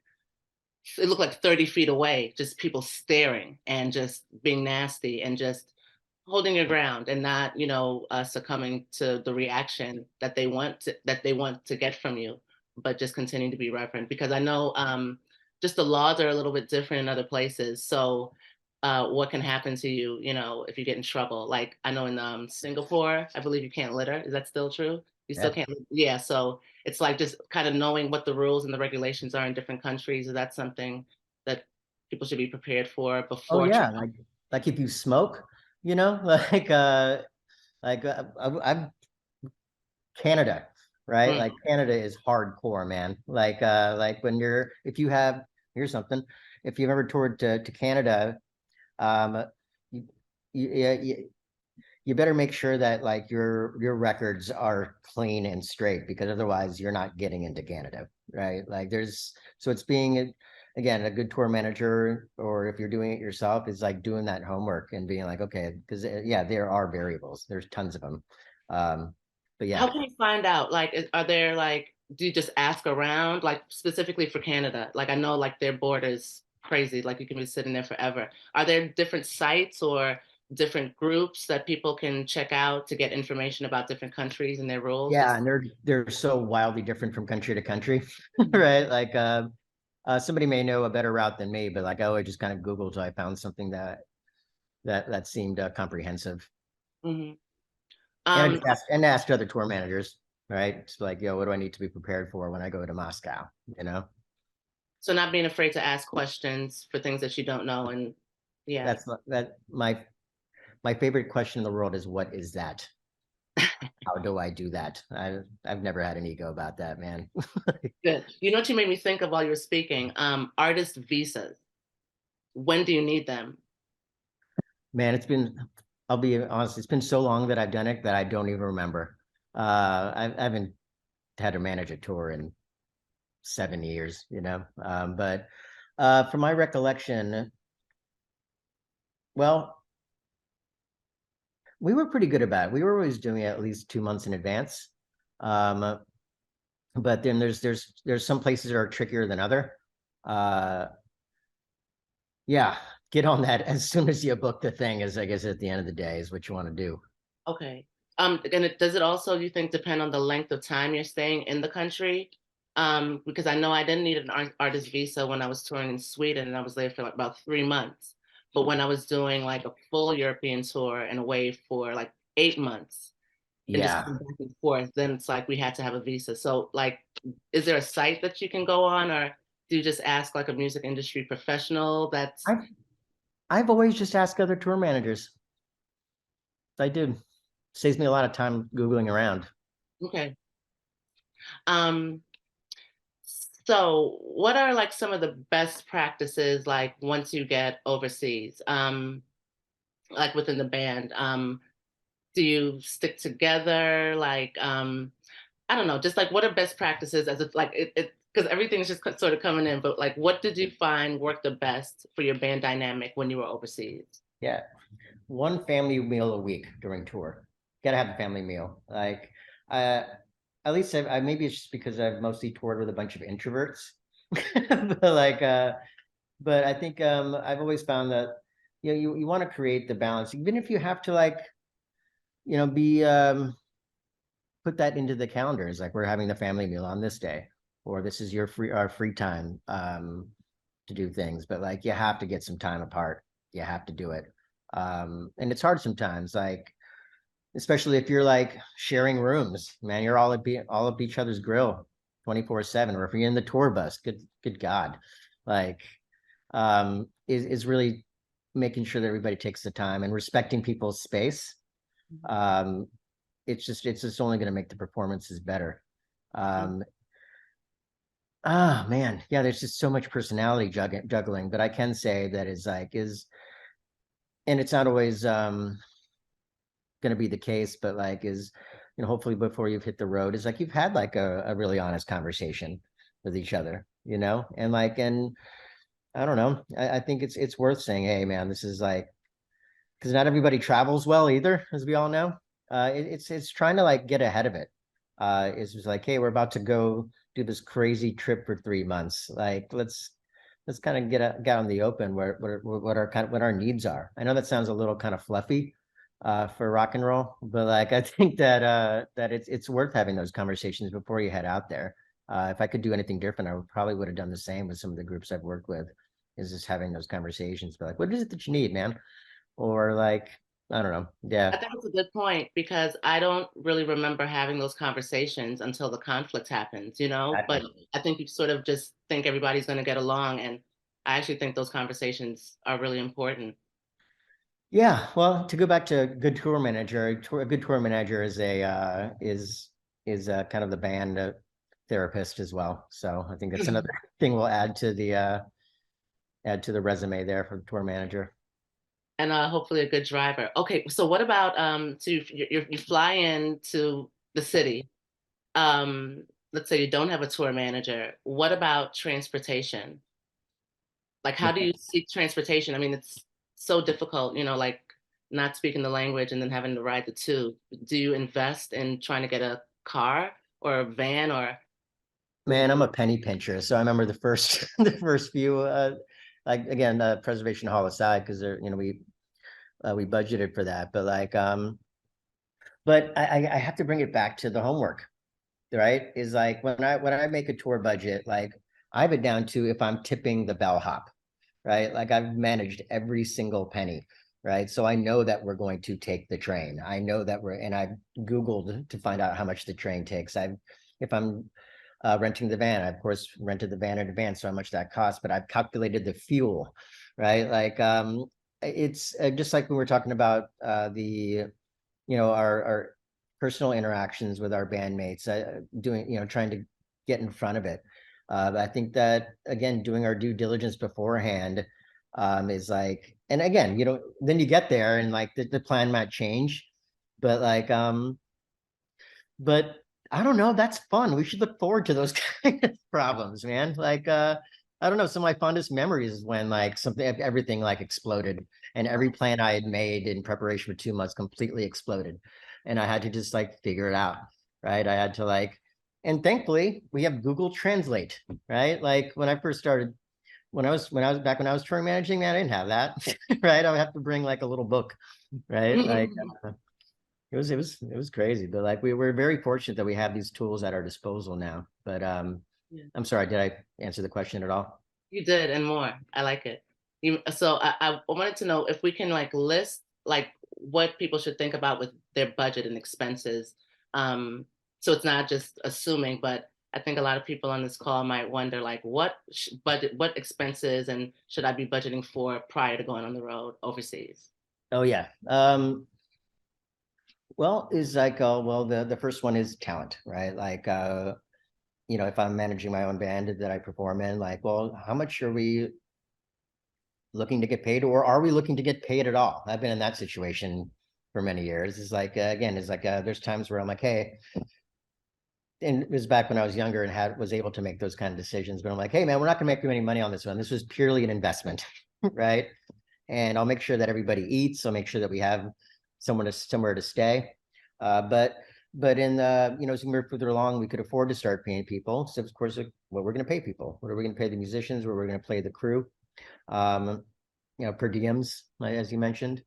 it looked like 30 feet away, just people staring and just being nasty and just holding your ground and not, succumbing to the reaction that they want to get from you, but just continuing to be reverent. Because I know just the laws are a little bit different in other places. So what can happen to you, if you get in trouble? Like I know in Singapore, I believe you can't litter. Is that still true? You still Yeah. can't. Yeah. So it's like just kind of knowing what the rules and the regulations are in different countries. Is that something that people should be prepared for Oh before yeah, travel? like if you smoke, like I'm Canada, right? Like Canada is hardcore, man. Like when you're if you have here's something, if you've ever toured to Canada, um, you, you you better make sure that like your records are clean and straight because otherwise you're not getting into Canada, right? Like there's so it's being again a good tour manager or if you're doing it yourself is like doing that homework and being like okay because yeah there are variables there's tons of them but How yeah. can you find out? Like, are there like, do you just ask around, like specifically for Canada? Like, I know like their border's crazy, like you can be sitting there forever. Are there different sites or different groups that people can check out to get information about different countries and their rules? Yeah, Just and they're so wildly different from country to country, right? Like somebody may know a better route than me, but like I just kind of Googled till I found something that seemed comprehensive. Mhm. And I um, just asked other tour managers, right? It's like, yo, what do I need to be prepared for when I go to Moscow? You know, so not being afraid to ask questions for things that you don't know, and yeah, that my favorite question in the world is what is that? How do I do that? I've never had an ego about that, man. good. You know what you made me think of while you were speaking? Artist visas. When do you need them? Man, I'll be honest, it's been so long that I've done it that I don't even remember. I haven't had to manage a tour in 7 years, you know. But from my recollection, well, we were pretty good about it. We were always doing it at least 2 months in advance. Um, but then there's some places that are trickier than other. Uh, yeah, get on that as soon as you book the thing, is I guess at the end of the day is what you want to do. Okay. And does it also, you think, depend on the length of time you're staying in the country? Because I know I didn't need an artist visa when I was touring in Sweden, and I was there for like about 3 months. But when I was doing like a full European tour and away for like 8 months and just Yeah, coming back and forth, then it's like we had to have a visa. So like, is there a site that you can go on, or do you just ask like a music industry professional that's I've I've always just asked other tour managers. I do. Saves me a lot of time Googling around. Okay. Um, so what are like some of the best practices like once you get overseas? Like within the band? Do you stick together? Like, I don't know, just like what are best practices as if like it because everything's just sort of coming in, but like what did you find worked the best for your band dynamic when you were overseas? Yeah. One family meal a week during tour. Gotta have a family meal. Like, uh, at least maybe it's just because I've mostly toured with a bunch of introverts, but but I think I've always found that you want to create the balance, even if you have to like be put that into the calendars, like we're having the family meal on this day, or this is your our free time to do things, but like you have to get some time apart. You have to do it. And it's hard sometimes, like especially if you're like sharing rooms, man, you're all up each other's grill 24/7, or if you're in the tour bus, good God. Like is really making sure that everybody takes the time and respecting people's space. Um, it's just only going to make the performances better. Um, man, yeah, there's just so much personality juggling, but I can say that and it's not always going to be the case, but like hopefully before you've hit the road is like you've had like a really honest conversation with each other, and and I don't know, I think it's worth saying, hey man, this is like, because not everybody travels well either, as we all know. It's trying to like get ahead of it. It's just like, hey, we're about to go do this crazy trip for 3 months. Like, let's kind of get out in the open where what our needs are. I know that sounds a little kind of fluffy for rock and roll, but like I think that that it's worth having those conversations before you head out there. If I could do anything different, probably would have done the same with some of the groups I've worked with. Is just having those conversations, but like, what is it that you need, man? Or like, I don't know. I Yeah. think it's a good point because I don't really remember having those conversations until the conflict happens, you know? But Exactly. I think you sort of just think everybody's going to get along. And I actually think those conversations are really important. Yeah. Well, to go back to good tour manager, a good tour manager is a is kind of the band therapist as well. So I think that's another thing we'll add to the resume there for the tour manager. And hopefully a good driver. Okay, so what about so you fly in to the city. Let's say you don't have a tour manager. What about transportation? Like, how do Yeah. you seek transportation? I mean, it's so difficult, you know, like not speaking the language and then having to ride the tube. Do you invest in trying to get a car or a van or? Man, I'm a penny pincher. So I remember the first the first few like again, preservation hall aside, because they're we budgeted for that, but like but I have to bring it back to the homework, right? Is like when I make a tour budget, like I have it down to if I'm tipping the bellhop, right? Like I've managed every single penny, right? So I know that we're going to take the train. I know that and I've Googled to find out how much the train takes. If I'm renting the van, I of course rented the van in advance, so how much that costs, but I've calculated the fuel, right? Like it's just like we were talking about the our personal interactions with our bandmates, doing trying to get in front of it. I think that again, doing our due diligence beforehand is like, and again, then you get there and like the plan might change, but like but I don't know, that's fun. We should look forward to those kind of problems, man. Like I don't know, some of my fondest memories is when like everything like exploded, and every plan I had made in preparation for 2 months completely exploded. And I had to just like figure it out. Right. I had to like, and thankfully we have Google Translate, right? Like when I first started, when I was touring managing, man, I didn't have that. Right. I would have to bring like a little book, right? Like it was crazy, but like we were very fortunate that we have these tools at our disposal now. But Yeah. I'm sorry, did I answer the question at all? You did and more. I like it. So I wanted to know if we can like list like what people should think about with their budget and expenses. So it's not just assuming, but I think a lot of people on this call might wonder, like, what budget, what expenses, and should I be budgeting for prior to going on the road overseas? Oh yeah. Well, is like, well, the first one is talent, right? Like, if I'm managing my own band that I perform in, like, well, how much are we looking to get paid, or are we looking to get paid at all? I've been in that situation for many years. It's like, again, it's like, there's times where I'm like, hey, and it was back when I was younger and was able to make those kind of decisions, but I'm like, hey man, we're not gonna make you any money on this one. This was purely an investment, right? And I'll make sure that everybody eats. I'll make sure that we have somewhere to stay. But in the, as we move further along, we could afford to start paying people. So of course, like, what we're going to pay people, what are we going to pay the musicians, what we're going to pay the crew, per diems, as you mentioned,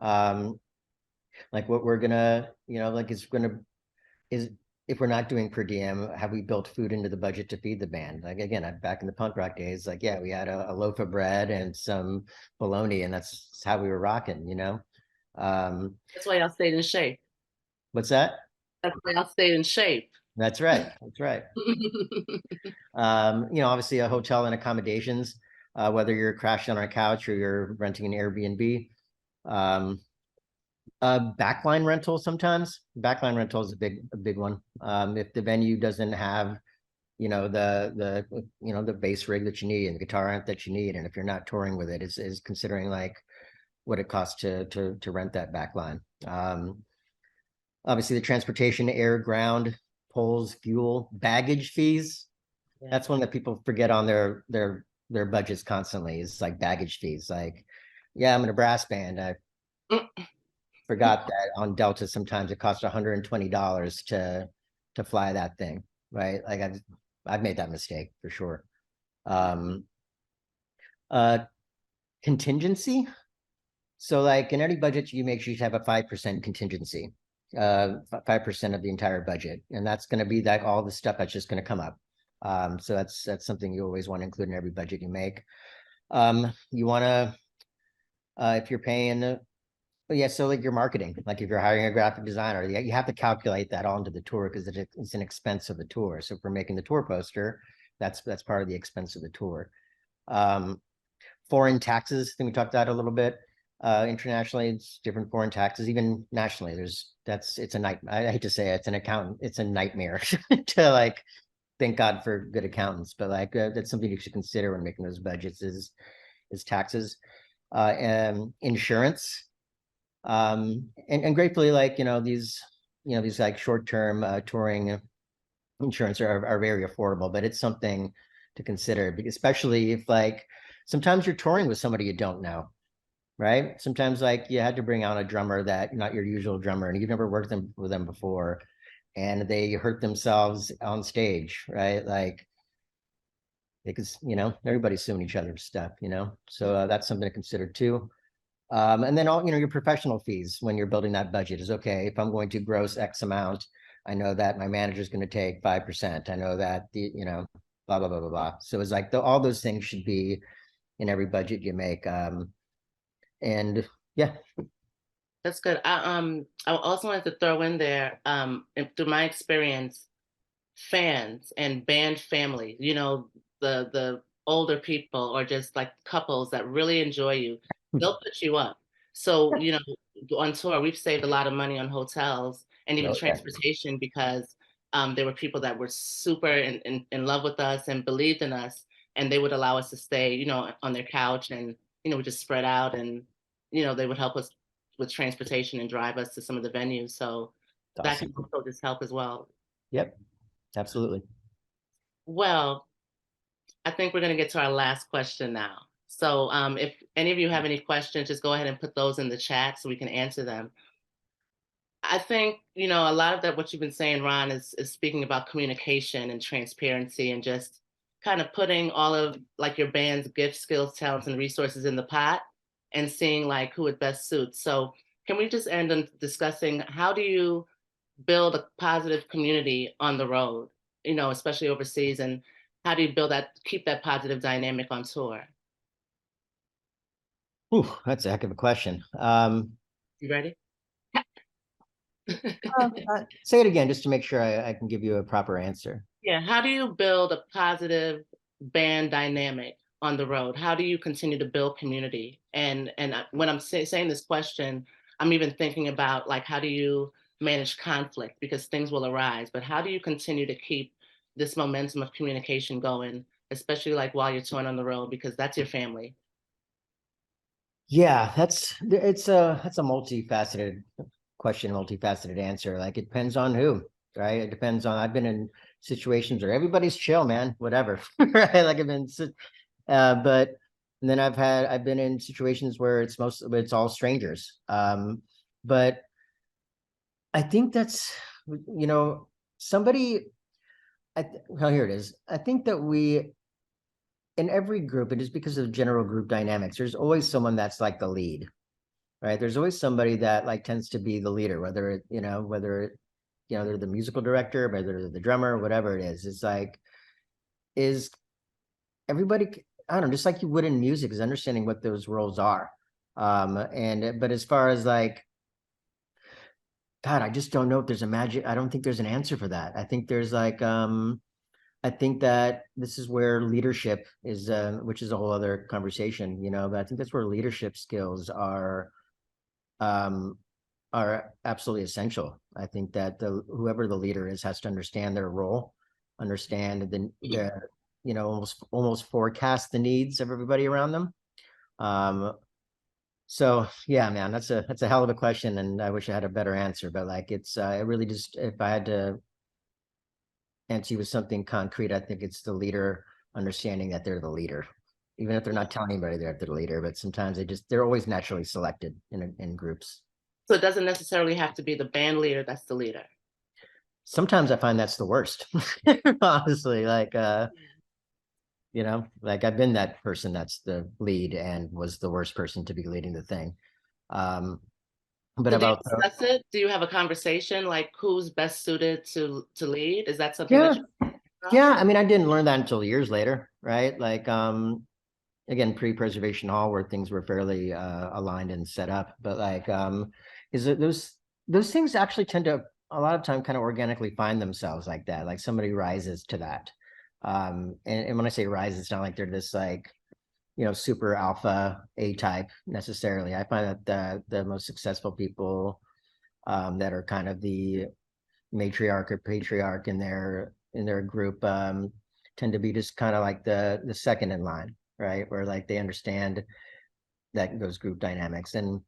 like what we're gonna, like is if we're not doing per diem, have we built food into the budget to feed the band? Like again, back in the punk rock days, like yeah, we had a loaf of bread and some bologna, and that's how we were rocking, That's why y'all stayed in shape. What's that? That's why y'all stayed in shape. That's right. That's right. Obviously a hotel and accommodations, whether you're crashing on a couch or you're renting an Airbnb. Backline rental sometimes. Backline rental is a big one. If the venue doesn't have, the bass rig that you need and the guitar amp that you need, and if you're not touring with it, is considering like what it costs to rent that backline. Obviously the transportation, air, ground, poles, fuel, baggage fees. Yeah. That's one that people forget on their budgets constantly, is like baggage fees. Like, yeah, I'm in a brass band. I forgot that on Delta sometimes it costs $120 to fly that thing, right? Like I've made that mistake for sure. Contingency. So like in any budget, you make sure you have a 5% contingency, 5% of the entire budget. And that's going to be like all the stuff that's just going to come up. So that's something you always want to include in every budget you make. You want to, if you're paying, yeah, so like your marketing, like if you're hiring a graphic designer, you have to calculate that all into the tour because it's an expense of the tour. So if we're making the tour poster, that's part of the expense of the tour. Foreign taxes, I think we talked about a little bit. Internationally, it's different foreign taxes. Even nationally, it's a nightmare. I hate to say it, it's a nightmare to like, thank God for good accountants, but like that's something you should consider when making those budgets is taxes, and insurance. And gratefully, like, these like short-term touring insurance are very affordable, but it's something to consider, especially if like sometimes you're touring with somebody you don't know, right? Sometimes like you had to bring on a drummer that not your usual drummer and you've never worked with them before, and they hurt themselves on stage, right? Like because everybody's suing each other for stuff, so that's something to consider too. And then all your professional fees when you're building that budget is okay. If I'm going to gross X amount, I know that my manager is going to take 5%. I know that blah blah blah blah blah. So it's like all those things should be in every budget you make. And yeah, that's good. I also wanted to throw in there, through my experience, fans and band family, the older people or just like couples that really enjoy you, they'll put you up. So, on tour, we've saved a lot of money on hotels and even transportation because there were people that were super in love with us and believed in us, and they would allow us to stay, on their couch, and, we just spread out, and, they would help us with transportation and drive us to some of the venues. So that can also just help as well. Yep, absolutely. Well, I think we're going to get to our last question now. So if any of you have any questions, just go ahead and put those in the chat so we can answer them. I think, a lot of that, what you've been saying, Ron, is speaking about communication and transparency and just kind of putting all of like your band's gifts, skills, talents, and resources in the pot and seeing like who it best suits. So can we just end on discussing how do you build a positive community on the road, especially overseas, and how do you keep that positive dynamic on tour? Ooh, that's a heck of a question. You ready? Say it again, just to make sure I can give you a proper answer. Yeah, how do you build a positive band dynamic on the road? How do you continue to build community? When I'm saying this question, I'm even thinking about like how do you manage conflict because things will arise, but how do you continue to keep this momentum of communication going, especially like while you're touring on the road because that's your family. Yeah, that's a multifaceted question, multifaceted answer. Like it depends on who, right? It depends on. I've been in situations where everybody's chill, man, whatever, right? Like but and then I've been in situations where it's all strangers. But I think that's you know somebody. Well, here it is. I think that we in every group, it is because of general group dynamics. There's always someone that's like the lead, right? There's always somebody that like tends to be the leader, whether they're the musical director, whether they're the drummer, whatever it is. It's like, is everybody, I don't know, just like you would in music, is understanding what those roles are. But as far as like, God, I just don't know if there's a magic. I don't think there's an answer for that. I think there's like, I think that this is where leadership is, which is a whole other conversation, but I think that's where leadership skills um, are absolutely essential. I think that whoever the leader is has to understand their role, understand almost forecast the needs of everybody around them. So yeah, man, that's a hell of a question, and I wish I had a better answer. But like, it really just if I had to answer you with something concrete, I think it's the leader understanding that they're the leader, even if they're not telling anybody they're the leader. But sometimes they're always naturally selected in groups. So it doesn't necessarily have to be the band leader that's the leader. Sometimes I find that's the worst, honestly. Like I've been that person that's the lead and was the worst person to be leading the thing. But So do you about discuss it? Do you have a conversation like who's best suited to lead? Is that something that yeah, you know? yeah. I mean, I didn't learn that until years later, right? Like, again, pre-preservation hall where things were fairly aligned and set up. But like, is it those things actually tend to a lot of time kind of organically find themselves like that. Like somebody rises to that. And when I say rise, it's not like they're this like super alpha A type necessarily. I find that the most successful people that are kind of the matriarch or patriarch in their group tend to be just kind of like the second in line, right? Where like they understand that those group dynamics. And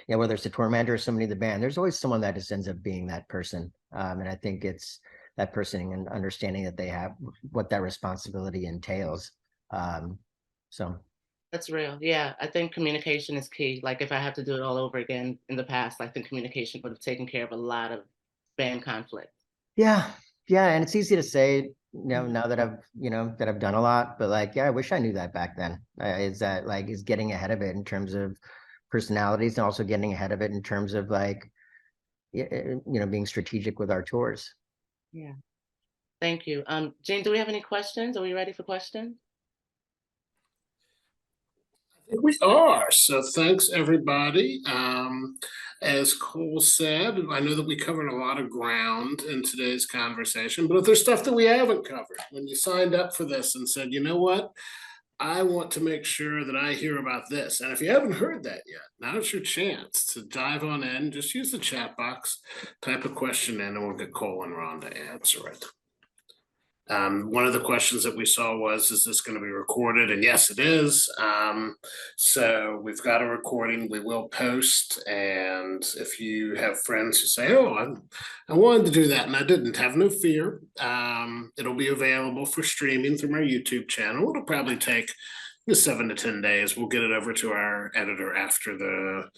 yeah, whether it's a tour manager or somebody in the band, there's always someone that just ends up being that person. And I think it's that person and understanding that they have what that responsibility entails. So That's real. Yeah, I think communication is key. Like if I have to do it all over again in the past, I think communication would have taken care of a lot of band conflict. yeah, yeah, and it's easy to say, Mhm. now that I've done a lot, but like, yeah, I wish I knew that back then. Is getting ahead of it in terms of personalities and also getting ahead of it in terms of like, being strategic with our tours. Yeah. Thank you. Jane, do we have any questions? Are we ready for questions? Here we are. So thanks, everybody. As Cole said, I know that we covered a lot of ground in today's conversation, but if there's stuff that we haven't covered, when you signed up for this and said, you know what, I want to make sure that I hear about this. And if you haven't heard that yet, now's your chance to dive on in. Just use the chat box, type a question in, and we'll get Cole and Ron to answer it. One of the questions that we saw was, is this going to be recorded? And yes, it is. So we've got a recording we will post. And if you have friends who say, oh, I wanted to do that and I didn't, have no fear. It'll be available for streaming through my YouTube channel. It'll probably take 7 to 10 days. We'll get it over to our editor after the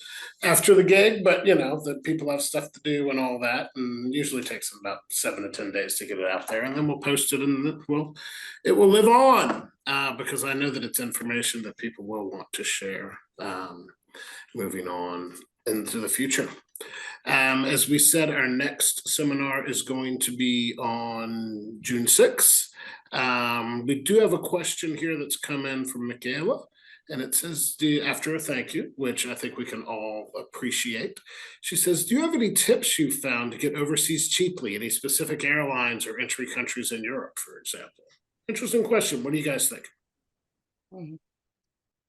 gig, but the people have stuff to do and all that, and usually takes them about 7 to 10 days to get it out there, and then we'll post it, and it will live on because I know that it's information that people will want to share moving on into the future. As we said, our next seminar is going to be on June 6th. We do have a question here that's come in from Michaela. And it says, after a thank you, which I think we can all appreciate, she says, do you have any tips you found to get overseas cheaply? Any specific airlines or entry countries in Europe, for example? Interesting question. What do you guys think? Do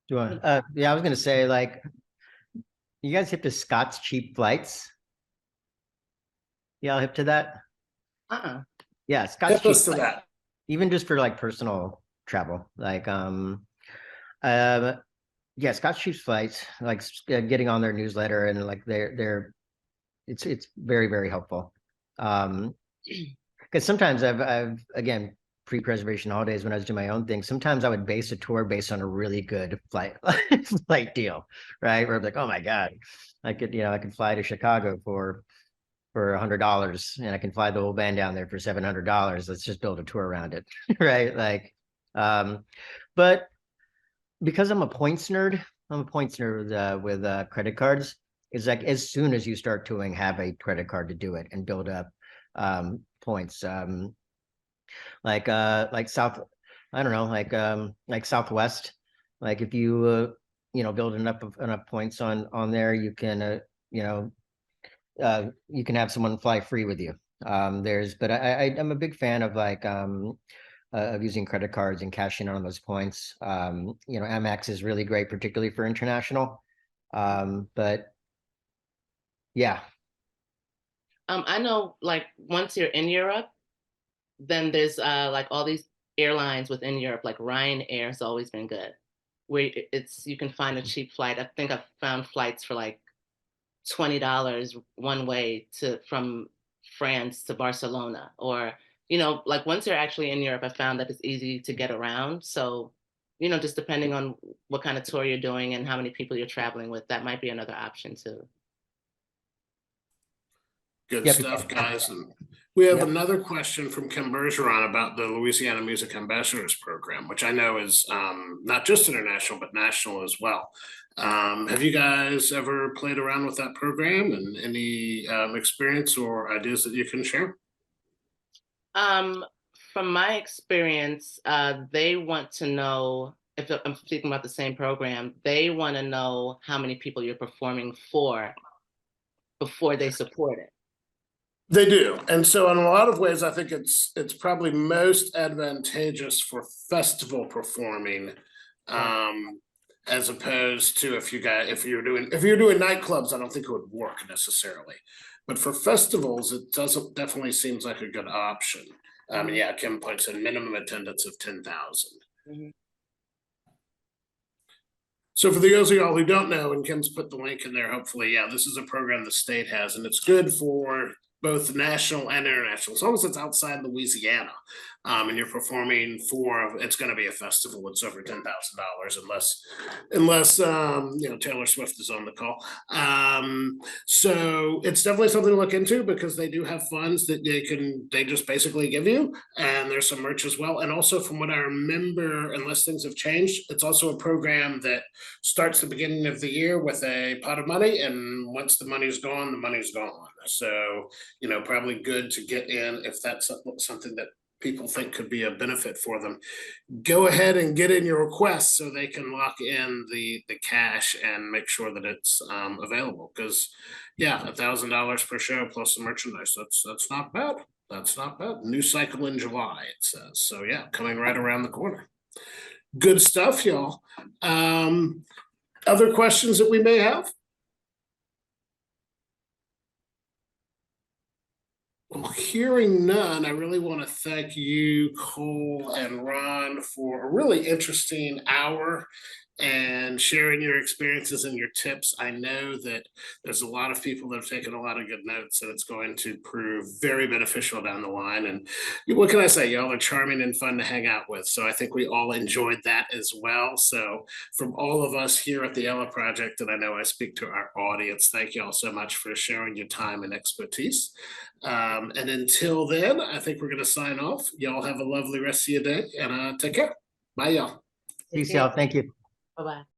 you want, yeah, I was gonna say, like, you guys hip to Scott's cheap flights? Y'all hip to that? Yeah, Scott's Hip cheap us to flights. that. Even just for like personal travel, like yeah, Scott's cheap flights, like getting on their newsletter, and like it's very helpful. Because sometimes I've again, pre-preservation holidays, when I was doing my own thing, sometimes I would base a tour based on a really good flight flight deal, right? Where I'm like, oh my God, I could fly to Chicago for $100, and I can fly the whole band down there for $700. Let's just build a tour around it, right? Like, but because I'm a points nerd with credit cards. It's like as soon as you start touring, have a credit card to do it and build up points. Like South, I don't know, like Southwest. Like if you build enough points on there, you can you can have someone fly free with you. But I'm a big fan of of using credit cards and cashing on those points. Amex is really great, particularly for international. But yeah. I know, like, once you're in Europe, then there's like all these airlines within Europe, like Ryanair has always been good, where you can find a cheap flight. I think I've found flights for like $20 one way from France to Barcelona, or like once you're actually in Europe, I found that it's easy to get around. So, just depending on what kind of tour you're doing and how many people you're traveling with, that might be another option too. Good Yep. stuff, guys. And we have Yep. another question from Kim Bergeron about the Louisiana Music Ambassadors Program, which I know is not just international, but national as well. Have you guys ever played around with that program, and any experience or ideas that you can share? From my experience, they want to know, if I'm speaking about the same program, they want to know how many people you're performing for before they support it. They do. And so in a lot of ways, I think it's probably most advantageous for festival performing, as opposed to if you're doing nightclubs, I don't think it would work necessarily. But for festivals, it definitely seems like a good option. Yeah, Kim puts in minimum attendance of 10,000. So for those of y'all who don't know, and Kim's put the link in there, hopefully, yeah, this is a program the state has, and it's good for both national and international. As long as it's outside Louisiana, and you're performing it's going to be a festival. It's over $10,000 unless Taylor Swift is on the call. So it's definitely something to look into, because they do have funds that they just basically give you, and there's some merch as well. And also, from what I remember, unless things have changed, it's also a program that starts the beginning of the year with a pot of money, and once the money's gone, the money's gone. So probably good to get in if that's something that people think could be a benefit for them. Go ahead and get in your request so they can lock in the cash and make sure that it's available. Because yeah, $1,000 per show plus the merchandise, that's not bad. That's not bad. New cycle in July, it says. So yeah, coming right around the corner. Good stuff, y'all. Other questions that we may have? Well, hearing none, I really want to thank you, Cole and Ron, for a really interesting hour and sharing your experiences and your tips. I know that there's a lot of people that have taken a lot of good notes, and it's going to prove very beneficial down the line. And what can I say? Y'all are charming and fun to hang out with. So I think we all enjoyed that as well. So from all of us here at the Ella Project, and I know I speak to our audience, thank y'all so much for sharing your time and expertise. And until then, I think we're going to sign off. Y'all have a lovely rest of your day, and take care. Bye, y'all. Peace out. Thank you. Bye-bye.